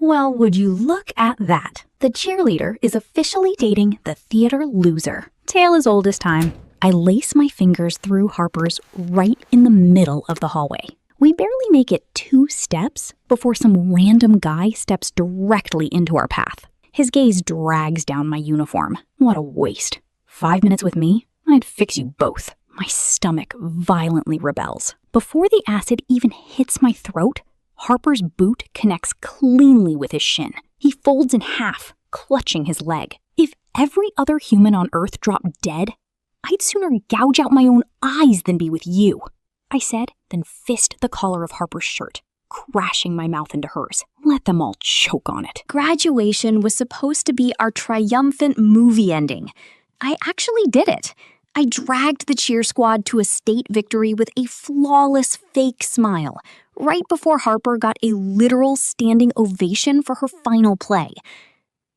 Well, would you look at that? The cheerleader is officially dating the theater loser. Tale as old as time. I lace my fingers through Harper's right in the middle of the hallway. We barely make it 2 steps before some random guy steps directly into our path. His gaze drags down my uniform. What a waste. 5 minutes with me? I'd fix you both. My stomach violently rebels. Before the acid even hits my throat, Harper's boot connects cleanly with his shin. He folds in half, clutching his leg. If every other human on Earth dropped dead, I'd sooner gouge out my own eyes than be with you, I said, then fist the collar of Harper's shirt, crashing my mouth into hers. Let them all choke on it. Graduation was supposed to be our triumphant movie ending. I actually did it. I dragged the cheer squad to a state victory with a flawless fake smile, right before Harper got a literal standing ovation for her final play.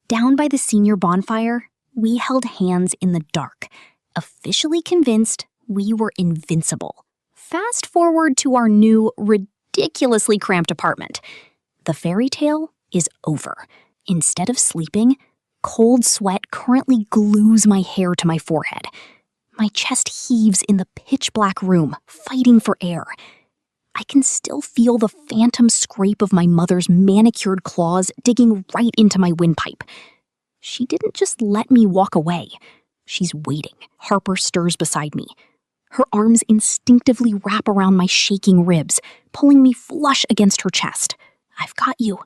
Down by the senior bonfire, we held hands in the dark, officially convinced we were invincible. Fast forward to our new, ridiculously cramped apartment. The fairy tale is over. Instead of sleeping, cold sweat currently glues my hair to my forehead. My chest heaves in the pitch-black room, fighting for air. I can still feel the phantom scrape of my mother's manicured claws digging right into my windpipe. She didn't just let me walk away. She's waiting. Harper stirs beside me. Her arms instinctively wrap around my shaking ribs, pulling me flush against her chest. I've got you.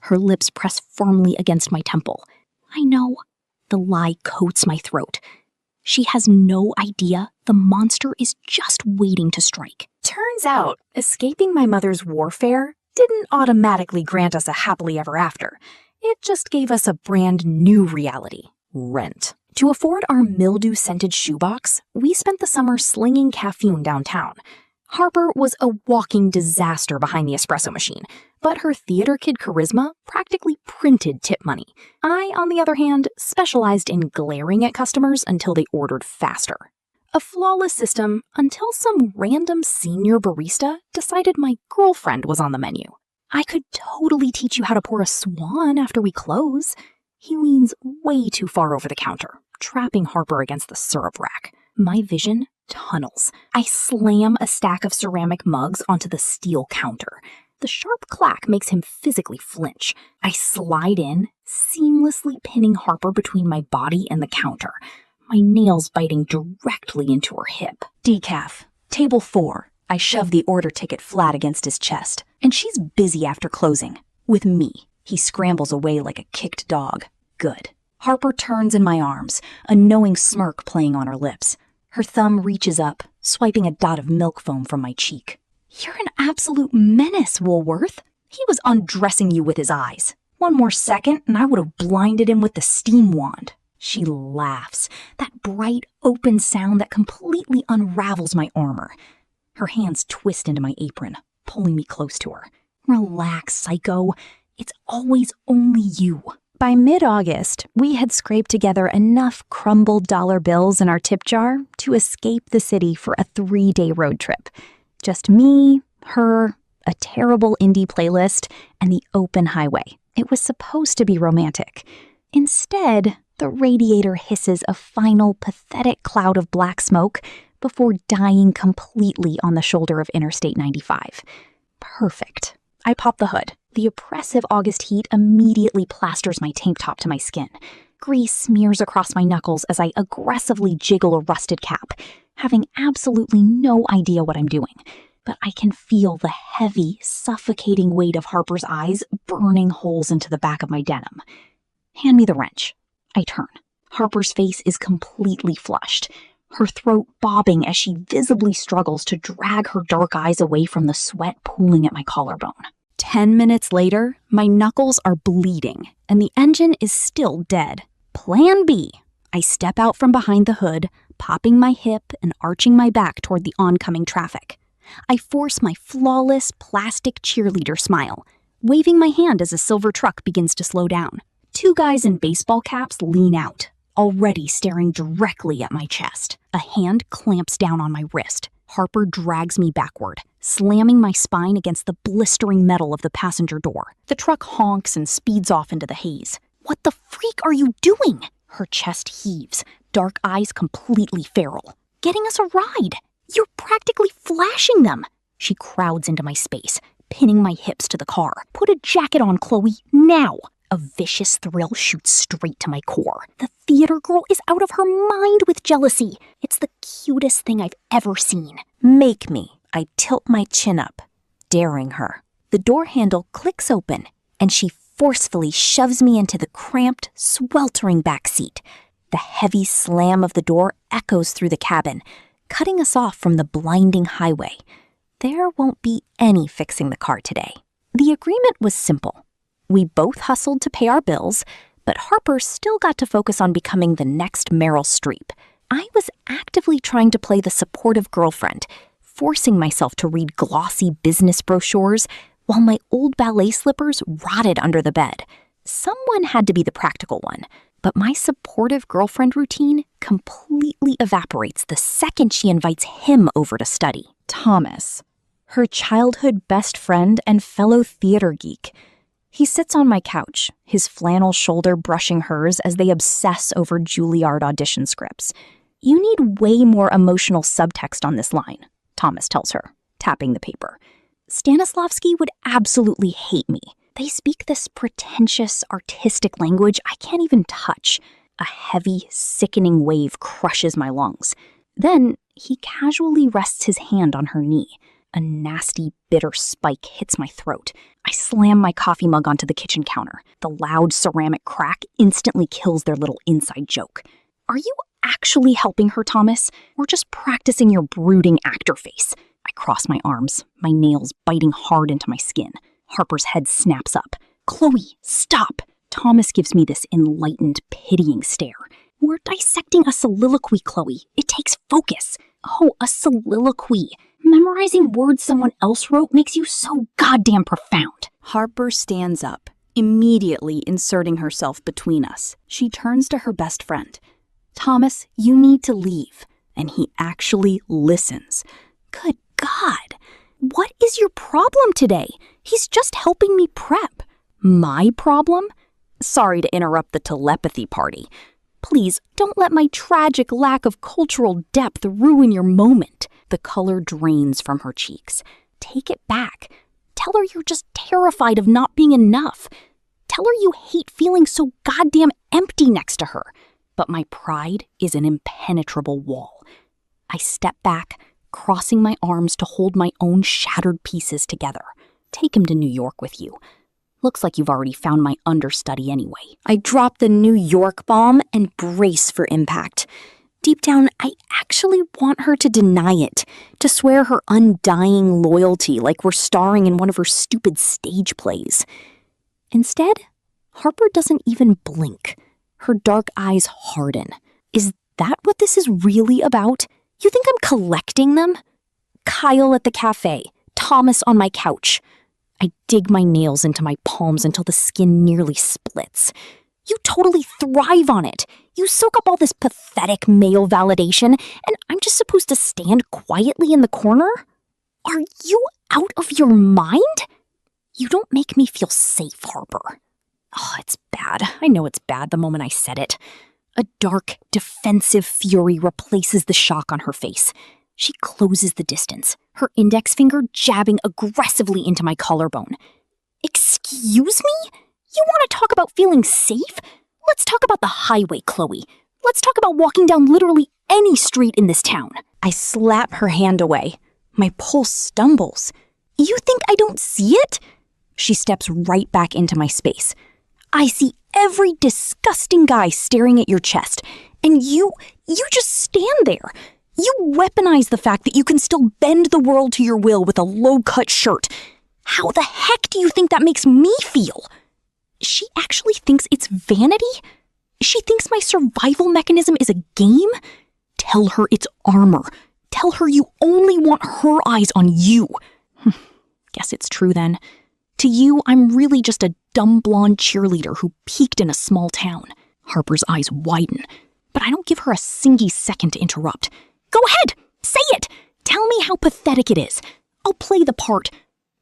Her lips press firmly against my temple. I know. The lie coats my throat. She has no idea the monster is just waiting to strike. Turns out, escaping my mother's warfare didn't automatically grant us a happily ever after. It just gave us a brand new reality: rent. To afford our mildew-scented shoebox, we spent the summer slinging caffeine downtown. Harper was a walking disaster behind the espresso machine, but her theater kid charisma practically printed tip money. I, on the other hand, specialized in glaring at customers until they ordered faster. A flawless system until some random senior barista decided my girlfriend was on the menu. I could totally teach you how to pour a swan after we close. He leans way too far over the counter, trapping Harper against the syrup rack. My vision tunnels. I slam a stack of ceramic mugs onto the steel counter. The sharp clack makes him physically flinch. I slide in, seamlessly pinning Harper between my body and the counter, my nails biting directly into her hip. Decaf. Table 4. I shove the order ticket flat against his chest, and she's busy after closing. With me. He scrambles away like a kicked dog. Good. Harper turns in my arms, a knowing smirk playing on her lips. Her thumb reaches up, swiping a dot of milk foam from my cheek. You're an absolute menace, Woolworth. He was undressing you with his eyes. One more second and I would have blinded him with the steam wand. She laughs, that bright, open sound that completely unravels my armor. Her hands twist into my apron, pulling me close to her. Relax, psycho. It's always only you. By mid-August, we had scraped together enough crumbled dollar bills in our tip jar to escape the city for a 3-day road trip. Just me, her, a terrible indie playlist, and the open highway. It was supposed to be romantic. Instead, the radiator hisses a final pathetic cloud of black smoke before dying completely on the shoulder of Interstate 95. Perfect. I pop the hood. The oppressive August heat immediately plasters my tank top to my skin. Grease smears across my knuckles as I aggressively jiggle a rusted cap, having absolutely no idea what I'm doing. But I can feel the heavy, suffocating weight of Harper's eyes burning holes into the back of my denim. Hand me the wrench. I turn. Harper's face is completely flushed, her throat bobbing as she visibly struggles to drag her dark eyes away from the sweat pooling at my collarbone. 10 minutes later, my knuckles are bleeding, and the engine is still dead. Plan B. I step out from behind the hood, popping my hip and arching my back toward the oncoming traffic. I force my flawless plastic cheerleader smile, waving my hand as a silver truck begins to slow down. 2 guys in baseball caps lean out, already staring directly at my chest. A hand clamps down on my wrist. Harper drags me backward, slamming my spine against the blistering metal of the passenger door. The truck honks and speeds off into the haze. What the freak are you doing? Her chest heaves, dark eyes completely feral. Getting us a ride. You're practically flashing them. She crowds into my space, pinning my hips to the car. Put a jacket on, Chloe, now. A vicious thrill shoots straight to my core. The theater girl is out of her mind with jealousy. It's the cutest thing I've ever seen. Make me. I tilt my chin up, daring her. The door handle clicks open, and she forcefully shoves me into the cramped, sweltering back seat. The heavy slam of the door echoes through the cabin, cutting us off from the blinding highway. There won't be any fixing the car today. The agreement was simple. We both hustled to pay our bills, but Harper still got to focus on becoming the next Meryl Streep. I was actively trying to play the supportive girlfriend, forcing myself to read glossy business brochures while my old ballet slippers rotted under the bed. Someone had to be the practical one, but my supportive girlfriend routine completely evaporates the second she invites him over to study. Thomas, her childhood best friend and fellow theater geek. He sits on my couch, his flannel shoulder brushing hers as they obsess over Juilliard audition scripts. You need way more emotional subtext on this line, Thomas tells her, tapping the paper. Stanislavski would absolutely hate me. They speak this pretentious, artistic language I can't even touch. A heavy, sickening wave crushes my lungs. Then he casually rests his hand on her knee. A nasty, bitter spike hits my throat. I slam my coffee mug onto the kitchen counter. The loud ceramic crack instantly kills their little inside joke. Are you actually helping her, Thomas, or just practicing your brooding actor face? I cross my arms, my nails biting hard into my skin. Harper's head snaps up. Chloe, stop! Thomas gives me this enlightened, pitying stare. We're dissecting a soliloquy, Chloe. It takes focus. Oh, a soliloquy. Memorizing words someone else wrote makes you so goddamn profound. Harper stands up, immediately inserting herself between us. She turns to her best friend. Thomas, you need to leave. And he actually listens. Good God. What is your problem today? He's just helping me prep. My problem? Sorry to interrupt the telepathy party. Please, don't let my tragic lack of cultural depth ruin your moment. The color drains from her cheeks. Take it back. Tell her you're just terrified of not being enough. Tell her you hate feeling so goddamn empty next to her. But my pride is an impenetrable wall. I step back, crossing my arms to hold my own shattered pieces together. Take him to New York with you. Looks like you've already found my understudy anyway. I drop the New York bomb and brace for impact. Deep down, I actually want her to deny it, to swear her undying loyalty like we're starring in one of her stupid stage plays. Instead, Harper doesn't even blink. Her dark eyes harden. Is that what this is really about? You think I'm collecting them? Kyle at the cafe, Thomas on my couch. I dig my nails into my palms until the skin nearly splits. You totally thrive on it. You soak up all this pathetic male validation, and I'm just supposed to stand quietly in the corner? Are you out of your mind? You don't make me feel safe, Harper. Oh, it's bad. I know it's bad the moment I said it. A dark, defensive fury replaces the shock on her face. She closes the distance, her index finger jabbing aggressively into my collarbone. Excuse me? You want to talk about feeling safe? Let's talk about the highway, Chloe. Let's talk about walking down literally any street in this town. I slap her hand away. My pulse stumbles. You think I don't see it? She steps right back into my space. I see every disgusting guy staring at your chest, and you just stand there. You weaponize the fact that you can still bend the world to your will with a low-cut shirt. How the heck do you think that makes me feel? She actually thinks it's vanity? She thinks my survival mechanism is a game? Tell her it's armor. Tell her you only want her eyes on you. Guess it's true then. To you, I'm really just a dumb blonde cheerleader who peaked in a small town. Harper's eyes widen, but I don't give her a single second to interrupt. Go ahead! Say it! Tell me how pathetic it is. I'll play the part.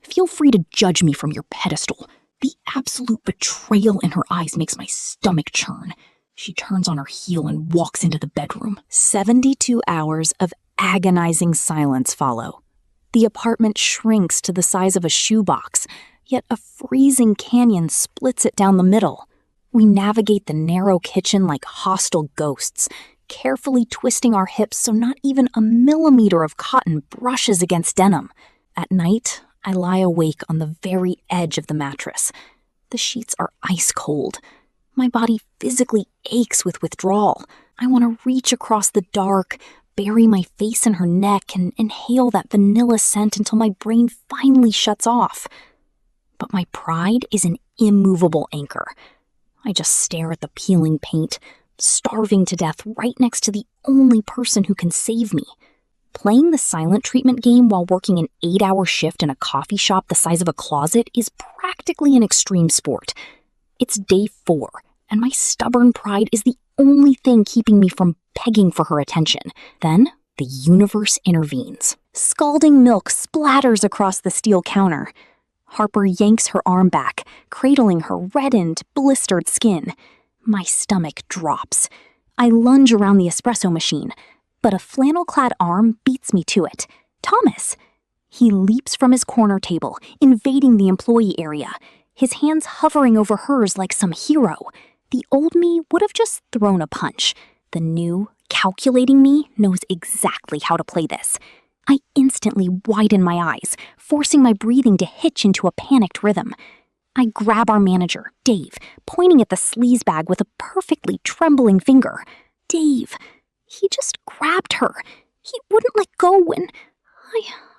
Feel free to judge me from your pedestal. The absolute betrayal in her eyes makes my stomach churn. She turns on her heel and walks into the bedroom. 72 hours of agonizing silence follow. The apartment shrinks to the size of a shoebox, yet a freezing canyon splits it down the middle. We navigate the narrow kitchen like hostile ghosts, carefully twisting our hips so not even a millimeter of cotton brushes against denim. At night, I lie awake on the very edge of the mattress. The sheets are ice cold. My body physically aches with withdrawal. I want to reach across the dark, bury my face in her neck, and inhale that vanilla scent until my brain finally shuts off. But my pride is an immovable anchor. I just stare at the peeling paint, starving to death right next to the only person who can save me. Playing the silent treatment game while working an 8-hour shift in a coffee shop the size of a closet is practically an extreme sport. It's day 4, and my stubborn pride is the only thing keeping me from begging for her attention. Then, the universe intervenes. Scalding milk splatters across the steel counter. Harper yanks her arm back, cradling her reddened, blistered skin. My stomach drops. I lunge around the espresso machine, but a flannel-clad arm beats me to it. Thomas! He leaps from his corner table, invading the employee area, his hands hovering over hers like some hero. The old me would have just thrown a punch. The new, calculating me knows exactly how to play this. I instantly widen my eyes, forcing my breathing to hitch into a panicked rhythm. I grab our manager, Dave, pointing at the sleaze bag with a perfectly trembling finger. Dave, he just grabbed her. He wouldn't let go when...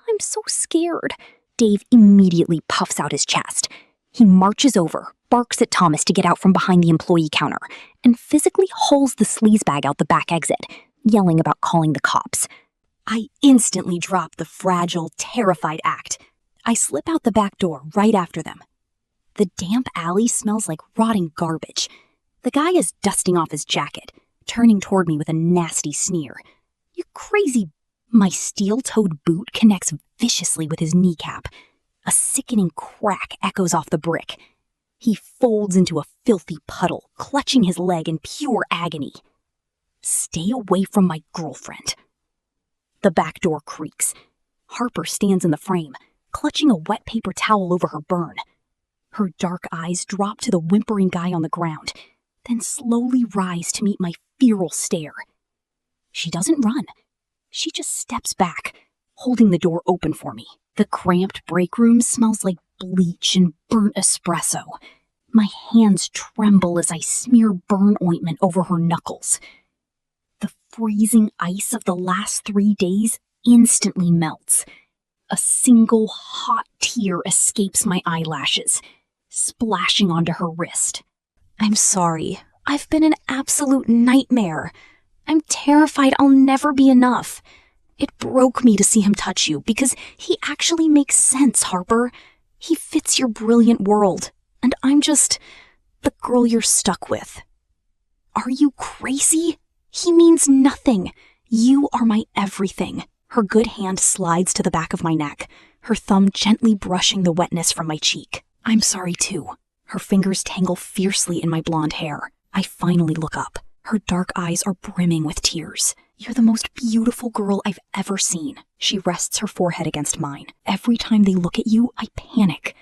I'm so scared. Dave immediately puffs out his chest. He marches over, barks at Thomas to get out from behind the employee counter, and physically hauls the sleaze bag out the back exit, yelling about calling the cops. I instantly drop the fragile, terrified act. I slip out the back door right after them. The damp alley smells like rotting garbage. The guy is dusting off his jacket, turning toward me with a nasty sneer. You crazy... My steel-toed boot connects viciously with his kneecap. A sickening crack echoes off the brick. He folds into a filthy puddle, clutching his leg in pure agony. Stay away from my girlfriend. The back door creaks. Harper stands in the frame, clutching a wet paper towel over her burn. Her dark eyes drop to the whimpering guy on the ground, then slowly rise to meet my feral stare. She doesn't run. She just steps back, holding the door open for me. The cramped break room smells like bleach and burnt espresso. My hands tremble as I smear burn ointment over her knuckles. The freezing ice of the last 3 days instantly melts. A single hot tear escapes my eyelashes, splashing onto her wrist. I'm sorry. I've been an absolute nightmare. I'm terrified I'll never be enough. It broke me to see him touch you because he actually makes sense, Harper. He fits your brilliant world, and I'm just the girl you're stuck with. Are you crazy? He means nothing. You are my everything. Her good hand slides to the back of my neck, her thumb gently brushing the wetness from my cheek. I'm sorry too. Her fingers tangle fiercely in my blonde hair. I finally look up. Her dark eyes are brimming with tears. You're the most beautiful girl I've ever seen. She rests her forehead against mine. Every time they look at you, I panic.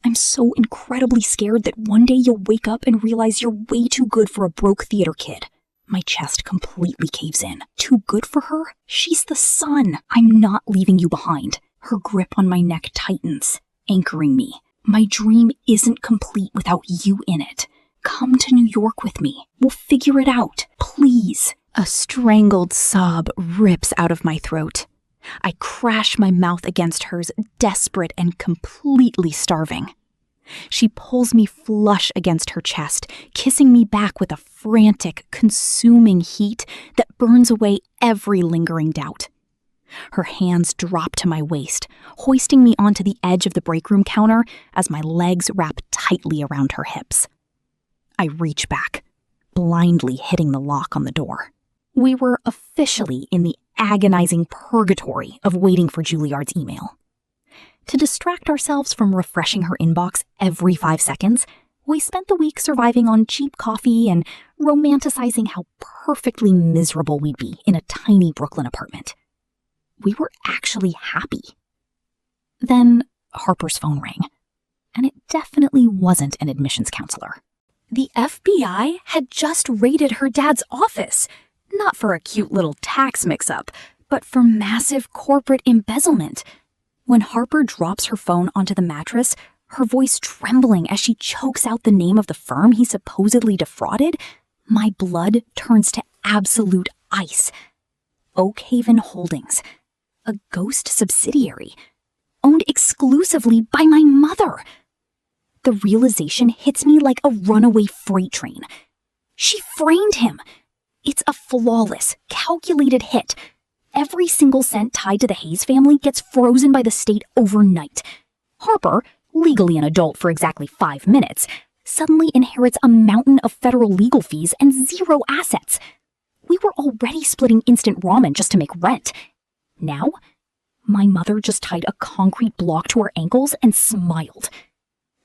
I'm so incredibly scared that one day you'll wake up and realize you're way too good for a broke theater kid. My chest completely caves in. Too good for her? She's the sun. I'm not leaving you behind. Her grip on my neck tightens, anchoring me. My dream isn't complete without you in it. Come to New York with me. We'll figure it out. Please. A strangled sob rips out of my throat. I crash my mouth against hers, desperate and completely starving. She pulls me flush against her chest, kissing me back with a frantic, consuming heat that burns away every lingering doubt. Her hands drop to my waist, hoisting me onto the edge of the break room counter as my legs wrap tightly around her hips. I reach back, blindly hitting the lock on the door. We were officially in the agonizing purgatory of waiting for Juilliard's email. To distract ourselves from refreshing her inbox every 5 seconds, we spent the week surviving on cheap coffee and romanticizing how perfectly miserable we'd be in a tiny Brooklyn apartment. We were actually happy. Then Harper's phone rang, and it definitely wasn't an admissions counselor. The FBI had just raided her dad's office, not for a cute little tax mix-up, but for massive corporate embezzlement. When Harper drops her phone onto the mattress, her voice trembling as she chokes out the name of the firm he supposedly defrauded, my blood turns to absolute ice. Oak Haven Holdings, a ghost subsidiary, owned exclusively by my mother. The realization hits me like a runaway freight train. She framed him. It's a flawless, calculated hit. Every single cent tied to the Hayes family gets frozen by the state overnight. Harper, legally an adult for exactly 5 minutes, suddenly inherits a mountain of federal legal fees and 0 assets. We were already splitting instant ramen just to make rent. Now, my mother just tied a concrete block to her ankles and smiled.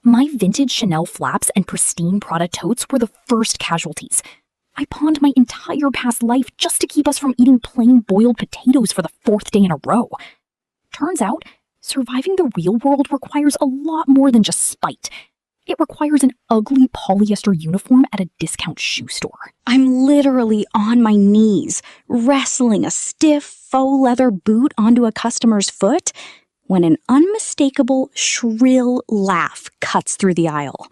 My vintage Chanel flaps and pristine Prada totes were the first casualties. I pawned my entire past life just to keep us from eating plain boiled potatoes for the 4th day in a row. Turns out, surviving the real world requires a lot more than just spite. It requires an ugly polyester uniform at a discount shoe store. I'm literally on my knees, wrestling a stiff faux leather boot onto a customer's foot, when an unmistakable, shrill laugh cuts through the aisle.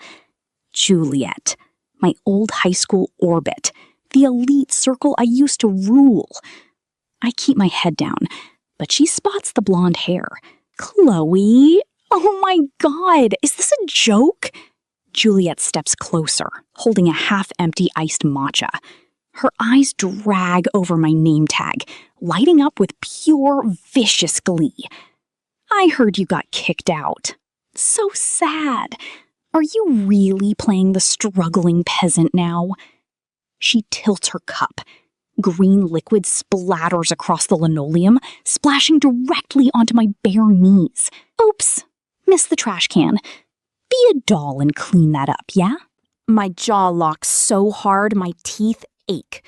Juliet, my old high school orbit, the elite circle I used to rule. I keep my head down, but she spots the blonde hair. Chloe? Oh my God, is this a joke? Juliet steps closer, holding a half-empty iced matcha. Her eyes drag over my name tag, lighting up with pure, vicious glee. I heard you got kicked out. So sad. Are you really playing the struggling peasant now? She tilts her cup. Green liquid splatters across the linoleum, splashing directly onto my bare knees. Oops, missed the trash can. Be a doll and clean that up, yeah? My jaw locks so hard my teeth ache.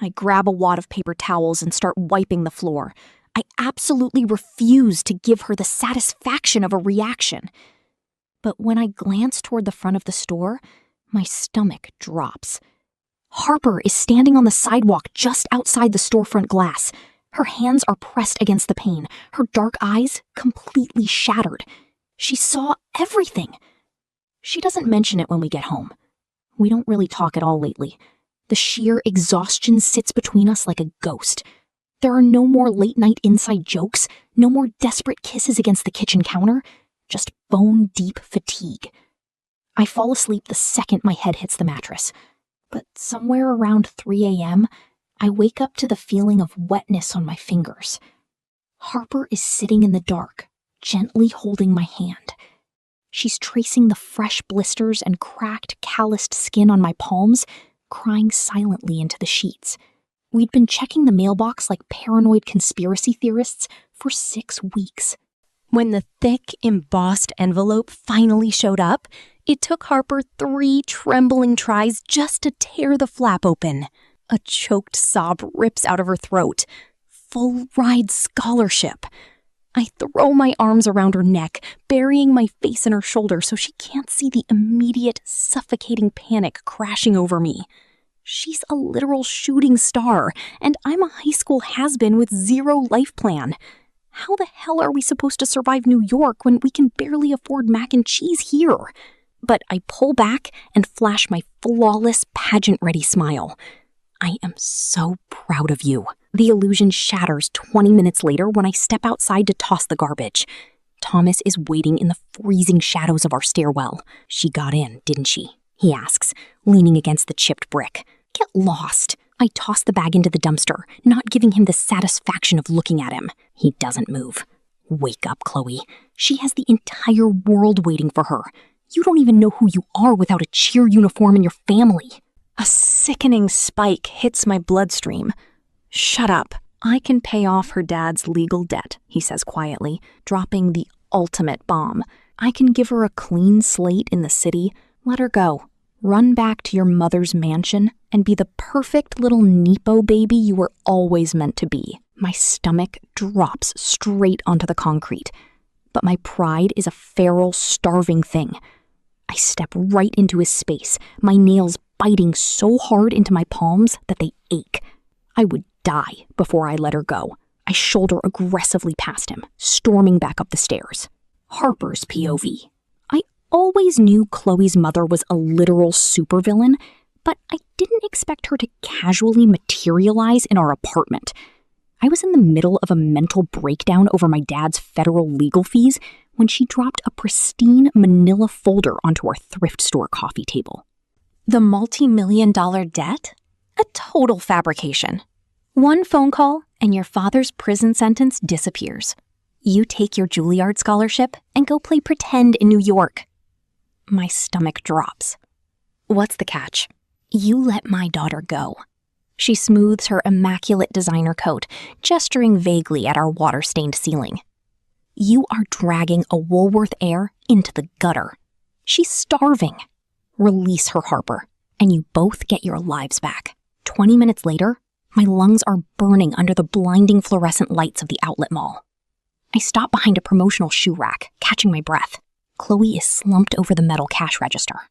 I grab a wad of paper towels and start wiping the floor. I absolutely refuse to give her the satisfaction of a reaction. But when I glance toward the front of the store, my stomach drops. Harper is standing on the sidewalk just outside the storefront glass. Her hands are pressed against the pane, her dark eyes completely shattered. She saw everything. She doesn't mention it when we get home. We don't really talk at all lately. The sheer exhaustion sits between us like a ghost. There are no more late-night inside jokes, no more desperate kisses against the kitchen counter, just bone-deep fatigue. I fall asleep the second my head hits the mattress. But somewhere around 3 a.m., I wake up to the feeling of wetness on my fingers. Harper is sitting in the dark, gently holding my hand. She's tracing the fresh blisters and cracked, calloused skin on my palms, crying silently into the sheets. We'd been checking the mailbox like paranoid conspiracy theorists for 6 weeks. When the thick, embossed envelope finally showed up, it took Harper 3 trembling tries just to tear the flap open. A choked sob rips out of her throat. Full ride scholarship. I throw my arms around her neck, burying my face in her shoulder so she can't see the immediate, suffocating panic crashing over me. She's a literal shooting star, and I'm a high school has-been with 0 life plan. How the hell are we supposed to survive New York when we can barely afford mac and cheese here? But I pull back and flash my flawless, pageant-ready smile. I am so proud of you. The illusion shatters 20 minutes later when I step outside to toss the garbage. Thomas is waiting in the freezing shadows of our stairwell. She got in, didn't she? He asks, leaning against the chipped brick. Get lost. I toss the bag into the dumpster, not giving him the satisfaction of looking at him. He doesn't move. Wake up, Chloe. She has the entire world waiting for her. You don't even know who you are without a cheer uniform in your family. A sickening spike hits my bloodstream. Shut up. I can pay off her dad's legal debt, he says quietly, dropping the ultimate bomb. I can give her a clean slate in the city, let her go. Run back to your mother's mansion and be the perfect little Nepo baby you were always meant to be. My stomach drops straight onto the concrete, but my pride is a feral, starving thing. I step right into his space, my nails biting so hard into my palms that they ache. I would die before I let her go. I shoulder aggressively past him, storming back up the stairs. Harper's POV. I always knew Chloe's mother was a literal supervillain, but I didn't expect her to casually materialize in our apartment. I was in the middle of a mental breakdown over my dad's federal legal fees when she dropped a pristine manila folder onto our thrift store coffee table. The multi-million-dollar debt? A total fabrication. One phone call and your father's prison sentence disappears. You take your Juilliard scholarship and go play pretend in New York. My stomach drops. What's the catch? You let my daughter go. She smooths her immaculate designer coat, gesturing vaguely at our water-stained ceiling. You are dragging a Woolworth heir into the gutter. She's starving. Release her, Harper, and you both get your lives back. 20 minutes later, my lungs are burning under the blinding fluorescent lights of the outlet mall. I stop behind a promotional shoe rack, catching my breath. Chloe is slumped over the metal cash register.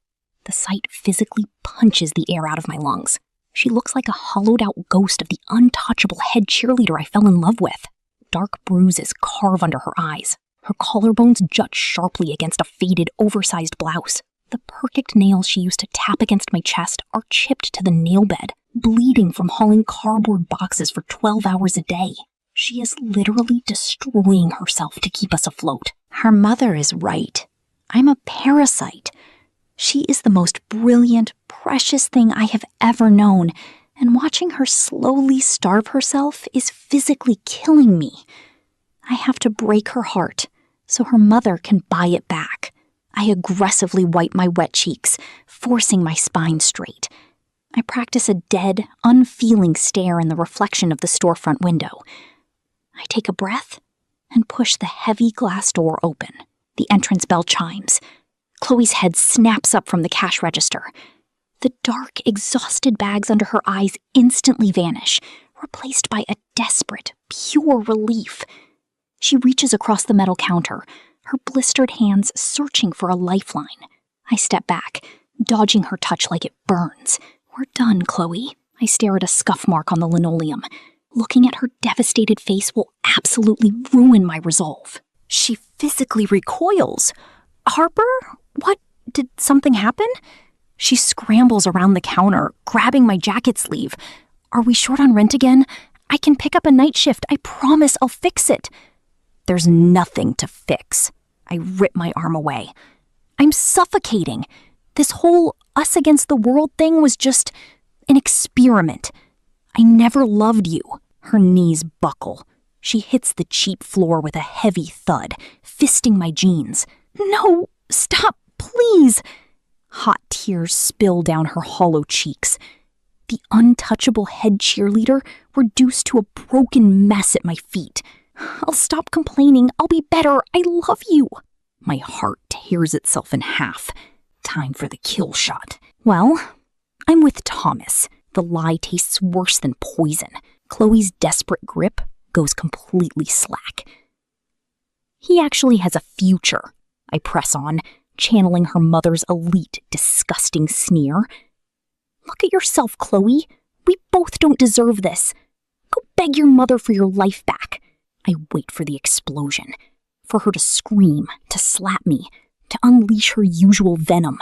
The sight physically punches the air out of my lungs. She looks like a hollowed-out ghost of the untouchable head cheerleader I fell in love with. Dark bruises carve under her eyes. Her collarbones jut sharply against a faded, oversized blouse. The perfect nails she used to tap against my chest are chipped to the nail bed, bleeding from hauling cardboard boxes for 12 hours a day. She is literally destroying herself to keep us afloat. Her mother is right. I'm a parasite. She is the most brilliant, precious thing I have ever known, and watching her slowly starve herself is physically killing me. I have to break her heart so her mother can buy it back. I aggressively wipe my wet cheeks, forcing my spine straight. I practice a dead, unfeeling stare in the reflection of the storefront window. I take a breath and push the heavy glass door open. The entrance bell chimes. Chloe's head snaps up from the cash register. The dark, exhausted bags under her eyes instantly vanish, replaced by a desperate, pure relief. She reaches across the metal counter, her blistered hands searching for a lifeline. I step back, dodging her touch like it burns. We're done, Chloe. I stare at a scuff mark on the linoleum. Looking at her devastated face will absolutely ruin my resolve. She physically recoils. Harper? What? Did something happen? She scrambles around the counter, grabbing my jacket sleeve. Are we short on rent again? I can pick up a night shift. I promise I'll fix it. There's nothing to fix. I rip my arm away. I'm suffocating. This whole us against the world thing was just an experiment. I never loved you. Her knees buckle. She hits the cheap floor with a heavy thud, fisting my jeans. No, stop, please. Hot tears spill down her hollow cheeks. The untouchable head cheerleader reduced to a broken mess at my feet. I'll stop complaining. I'll be better. I love you. My heart tears itself in half. Time for the kill shot. Well, I'm with Thomas. The lie tastes worse than poison. Chloe's desperate grip goes completely slack. He actually has a future. I press on, channeling her mother's elite, disgusting sneer. Look at yourself, Chloe. We both don't deserve this. Go beg your mother for your life back. I wait for the explosion, for her to scream, to slap me, to unleash her usual venom.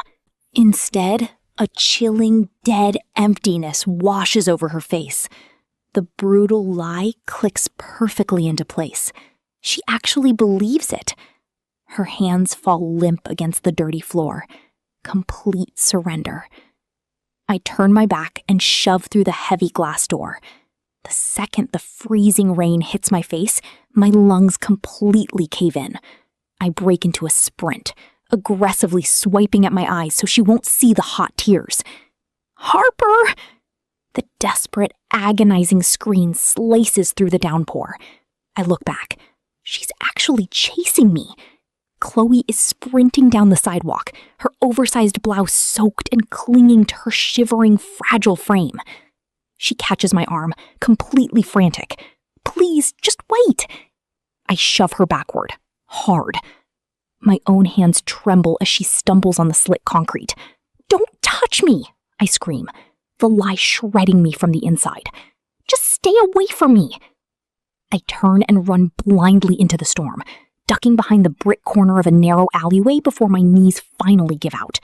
Instead, a chilling, dead emptiness washes over her face. The brutal lie clicks perfectly into place. She actually believes it. Her hands fall limp against the dirty floor. Complete surrender. I turn my back and shove through the heavy glass door. The second the freezing rain hits my face, my lungs completely cave in. I break into a sprint, aggressively swiping at my eyes so she won't see the hot tears. Harper! The desperate, agonizing scream slices through the downpour. I look back. She's actually chasing me. Chloe is sprinting down the sidewalk, her oversized blouse soaked and clinging to her shivering, fragile frame. She catches my arm, completely frantic. Please, just wait. I shove her backward, hard. My own hands tremble as she stumbles on the slick concrete. Don't touch me, I scream, the lie shredding me from the inside. Just stay away from me. I turn and run blindly into the storm, ducking behind the brick corner of a narrow alleyway before my knees finally give out.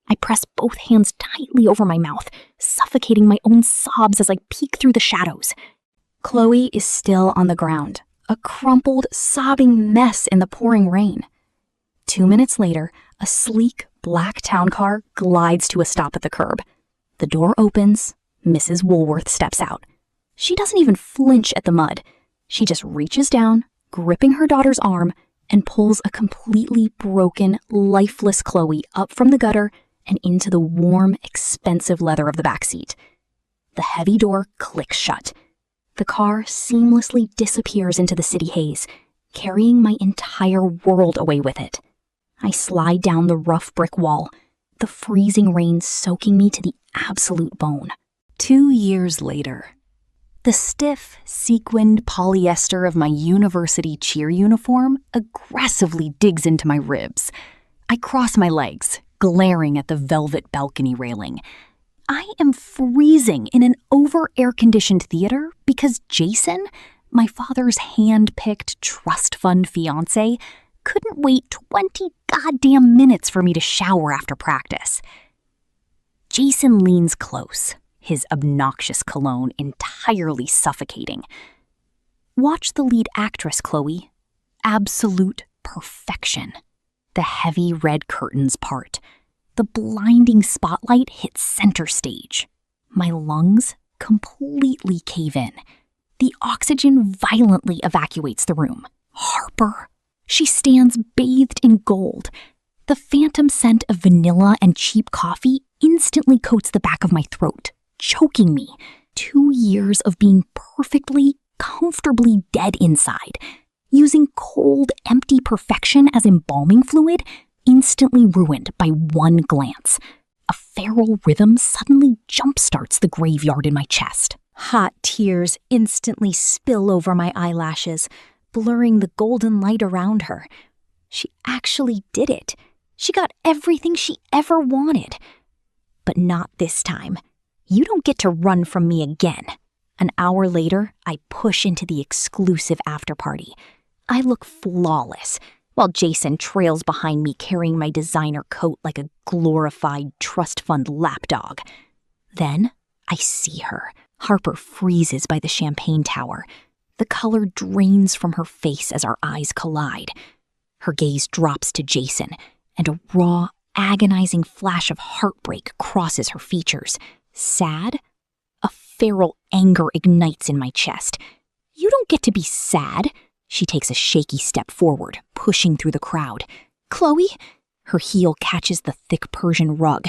I press both hands tightly over my mouth, suffocating my own sobs as I peek through the shadows. Chloe is still on the ground, a crumpled, sobbing mess in the pouring rain. 2 minutes later, a sleek, black town car glides to a stop at the curb. The door opens. Mrs. Woolworth steps out. She doesn't even flinch at the mud. She just reaches down, gripping her daughter's arm, and pulls a completely broken, lifeless Chloe up from the gutter and into the warm, expensive leather of the back seat. The heavy door clicks shut. The car seamlessly disappears into the city haze, carrying my entire world away with it. I slide down the rough brick wall, the freezing rain soaking me to the absolute bone. 2 years later. The stiff, sequined polyester of my university cheer uniform aggressively digs into my ribs. I cross my legs, glaring at the velvet balcony railing. I am freezing in an over-air-conditioned theater because Jason, my father's hand-picked trust fund fiancé, couldn't wait 20 goddamn minutes for me to shower after practice. Jason leans close, his obnoxious cologne entirely suffocating. Watch the lead actress, Chloe. Absolute perfection. The heavy red curtains part. The blinding spotlight hits center stage. My lungs completely cave in. The oxygen violently evacuates the room. Harper. She stands bathed in gold. The phantom scent of vanilla and cheap coffee instantly coats the back of my throat, choking me. 2 years of being perfectly, comfortably dead inside, using cold, empty perfection as embalming fluid, instantly ruined by one glance. A feral rhythm suddenly jumpstarts the graveyard in my chest. Hot tears instantly spill over my eyelashes, blurring the golden light around her. She actually did it. She got everything she ever wanted. But not this time. You don't get to run from me again. An hour later, I push into the exclusive after-party. I look flawless, while Jason trails behind me carrying my designer coat like a glorified trust fund lapdog. Then I see her. Harper freezes by the champagne tower. The color drains from her face as our eyes collide. Her gaze drops to Jason, and a raw, agonizing flash of heartbreak crosses her features. Sad? A feral anger ignites in my chest. You don't get to be sad. She takes a shaky step forward, pushing through the crowd. Chloe? Her heel catches the thick Persian rug.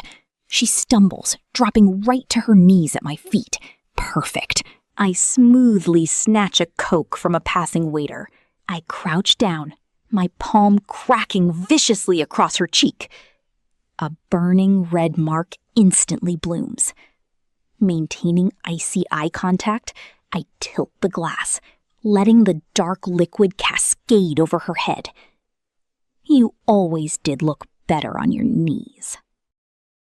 She stumbles, dropping right to her knees at my feet. Perfect. I smoothly snatch a Coke from a passing waiter. I crouch down, my palm cracking viciously across her cheek. A burning red mark instantly blooms. Maintaining icy eye contact, I tilt the glass, letting the dark liquid cascade over her head. You always did look better on your knees.